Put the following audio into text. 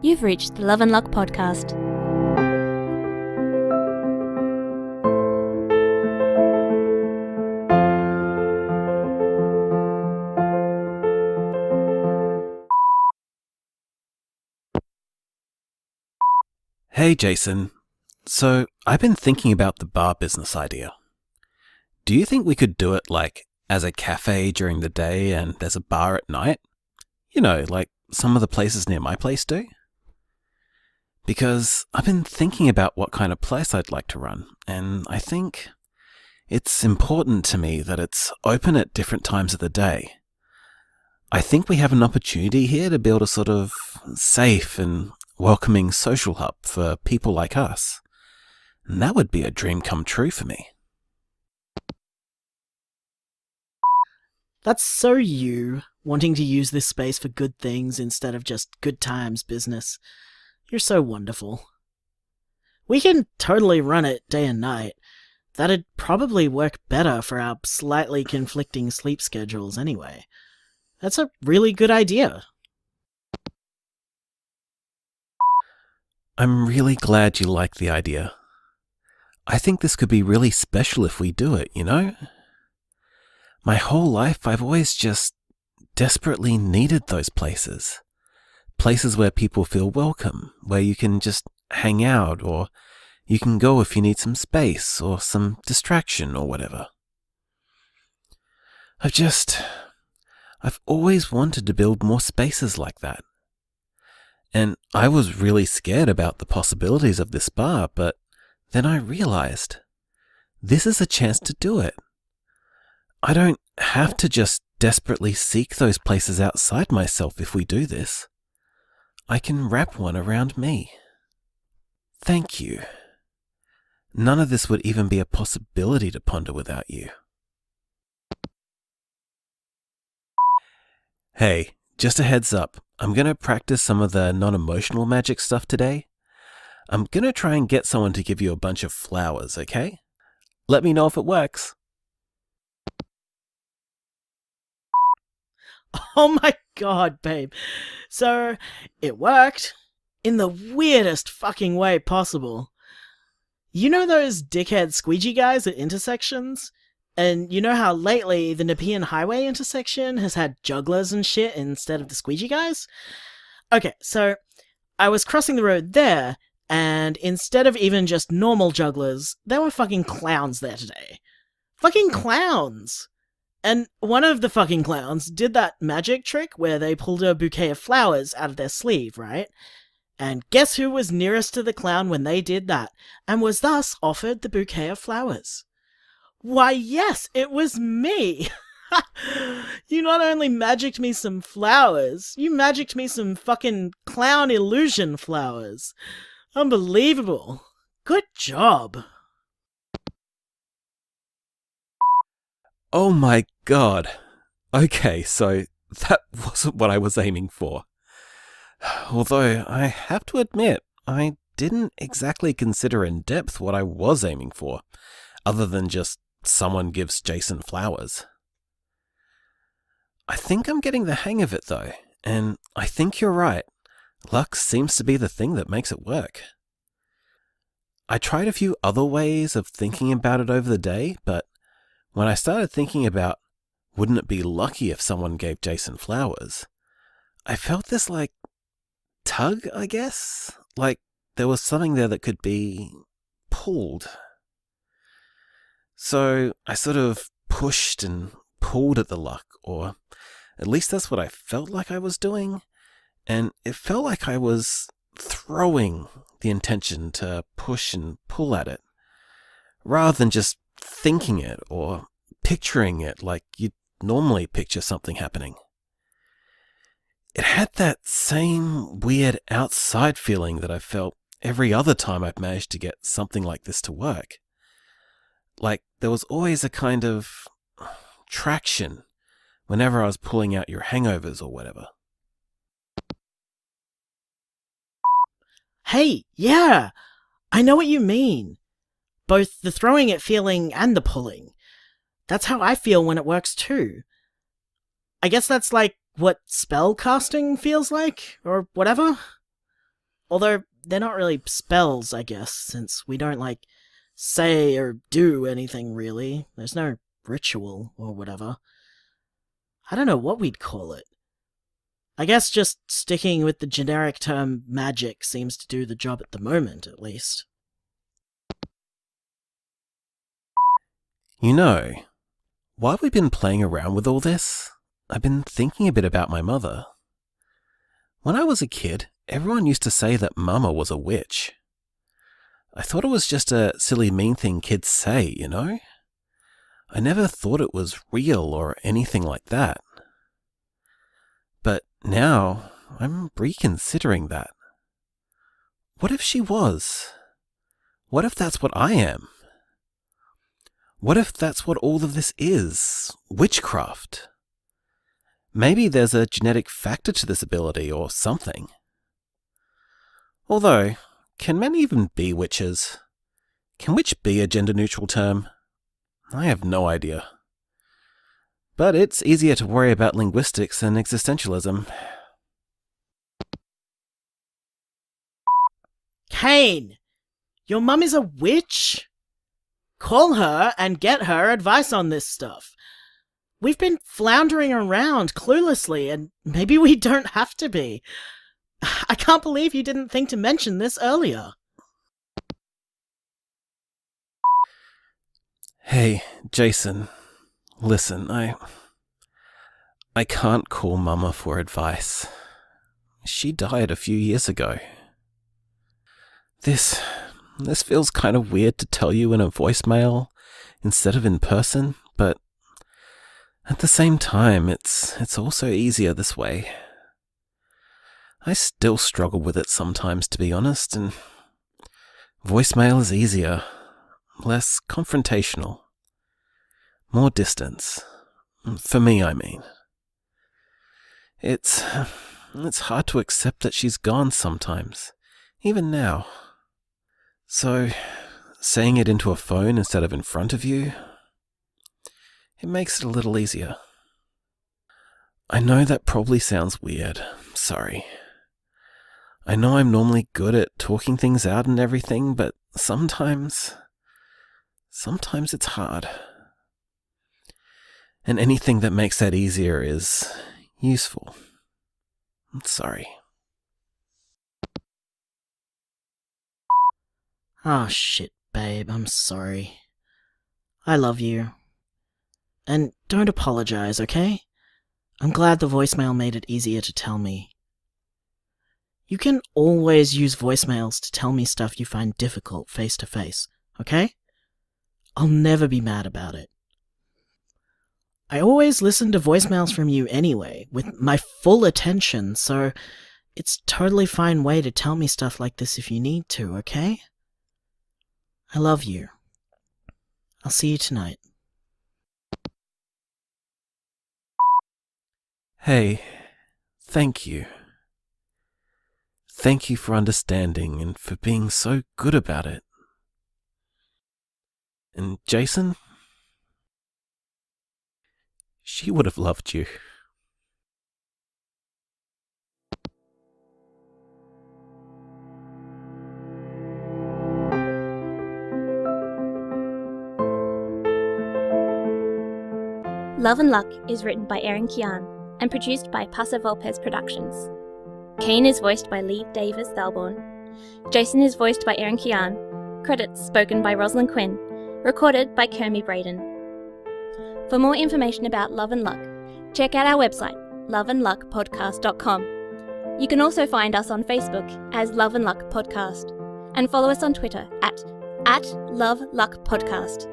You've reached the Love and Luck podcast. Hey Jason, so I've been thinking about the bar business idea. Do you think we could do it like as a cafe during the day and there's a bar at night? You know, like some of the places near my place do? Because I've been thinking about what kind of place I'd like to run, and I think it's important to me that it's open at different times of the day. I think we have an opportunity here to build a sort of safe and welcoming social hub for people like us. And that would be a dream come true for me. That's so you, wanting to use this space for good things instead of just good times business. You're so wonderful. We can totally run it day and night. That'd probably work better for our slightly conflicting sleep schedules anyway. That's a really good idea. I'm really glad you like the idea. I think this could be really special if we do it, you know? My whole life I've always just desperately needed those places. Places where people feel welcome, where you can just hang out, or you can go if you need some space or some distraction or whatever. I've always wanted to build more spaces like that. And I was really scared about the possibilities of this bar, but then I realized this is a chance to do it. I don't have to just desperately seek those places outside myself if we do this. I can wrap one around me. Thank you. None of this would even be a possibility to ponder without you. Hey, just a heads up, I'm going to practice some of the non-emotional magic stuff today. I'm going to try and get someone to give you a bunch of flowers, okay? Let me know if it works. Oh my god, babe. So, it worked. In the weirdest fucking way possible. You know those dickhead squeegee guys at intersections? And you know how lately the Nepean Highway intersection has had jugglers and shit instead of the squeegee guys? Okay, so I was crossing the road there, and instead of even just normal jugglers, there were fucking clowns there today. Fucking clowns! And one of the fucking clowns did that magic trick where they pulled a bouquet of flowers out of their sleeve, right? And guess who was nearest to the clown when they did that, and was thus offered the bouquet of flowers? Why, yes, it was me! You not only magicked me some flowers, you magicked me some fucking clown illusion flowers. Unbelievable. Good job. Oh my god. Okay, so that wasn't what I was aiming for. Although I have to admit, I didn't exactly consider in depth what I was aiming for, other than just someone gives Jason flowers. I think I'm getting the hang of it though, and I think you're right. Luck seems to be the thing that makes it work. I tried a few other ways of thinking about it over the day, but when I started thinking about wouldn't it be lucky if someone gave Jason flowers, I felt this like tug, I guess? Like there was something there that could be pulled. So I sort of pushed and pulled at the luck, or at least that's what I felt like I was doing, and it felt like I was throwing the intention to push and pull at it, rather than just thinking it or picturing it like you'd normally picture something happening. It had that same weird outside feeling that I felt every other time I've managed to get something like this to work. Like there was always a kind of traction whenever I was pulling out your hangovers or whatever. Hey, yeah! I know what you mean. Both the throwing it feeling and the pulling. That's how I feel when it works too. I guess that's like what spell casting feels like, or whatever? Although they're not really spells, I guess, since we don't, say or do anything really. There's no ritual or whatever. I don't know what we'd call it. I guess just sticking with the generic term magic seems to do the job at the moment, at least. You know, while we've been playing around with all this, I've been thinking a bit about my mother. When I was a kid, everyone used to say that Mama was a witch. I thought it was just a silly mean thing kids say, you know? I never thought it was real or anything like that. But now, I'm reconsidering that. What if she was? What if that's what I am? What if that's what all of this is? Witchcraft? Maybe there's a genetic factor to this ability or something. Although, can men even be witches? Can witch be a gender-neutral term? I have no idea. But it's easier to worry about linguistics than existentialism. Kane! Your mum is a witch? Call her and get her advice on this stuff. We've been floundering around cluelessly, and maybe we don't have to be. I can't believe you didn't think to mention this earlier. Hey, Jason. Listen, I can't call Mama for advice. She died a few years ago. This feels kind of weird to tell you in a voicemail instead of in person, but at the same time, it's also easier this way. I still struggle with it sometimes, to be honest, and voicemail is easier, less confrontational, more distance. For me, I mean. It's hard to accept that she's gone sometimes, even now. So, saying it into a phone instead of in front of you, it makes it a little easier. I know that probably sounds weird. Sorry. I know I'm normally good at talking things out and everything, but sometimes it's hard. And anything that makes that easier is useful. I'm sorry. Oh shit, babe, I'm sorry. I love you. And don't apologize, okay? I'm glad the voicemail made it easier to tell me. You can always use voicemails to tell me stuff you find difficult face to face, okay? I'll never be mad about it. I always listen to voicemails from you anyway, with my full attention, so it's a totally fine way to tell me stuff like this if you need to, okay? I love you. I'll see you tonight. Hey, thank you. Thank you for understanding and for being so good about it. And Jason? She would have loved you. Love and Luck is written by Erin Kian and produced by Paso Volpez Productions. Kane is voiced by Lee Davis Thalborn. Jason is voiced by Erin Kian. Credits spoken by Rosalind Quinn. Recorded by Kermie Braden. For more information about Love and Luck, check out our website, loveandluckpodcast.com. You can also find us on Facebook as Love and Luck Podcast, and follow us on Twitter at Love Luck Podcast.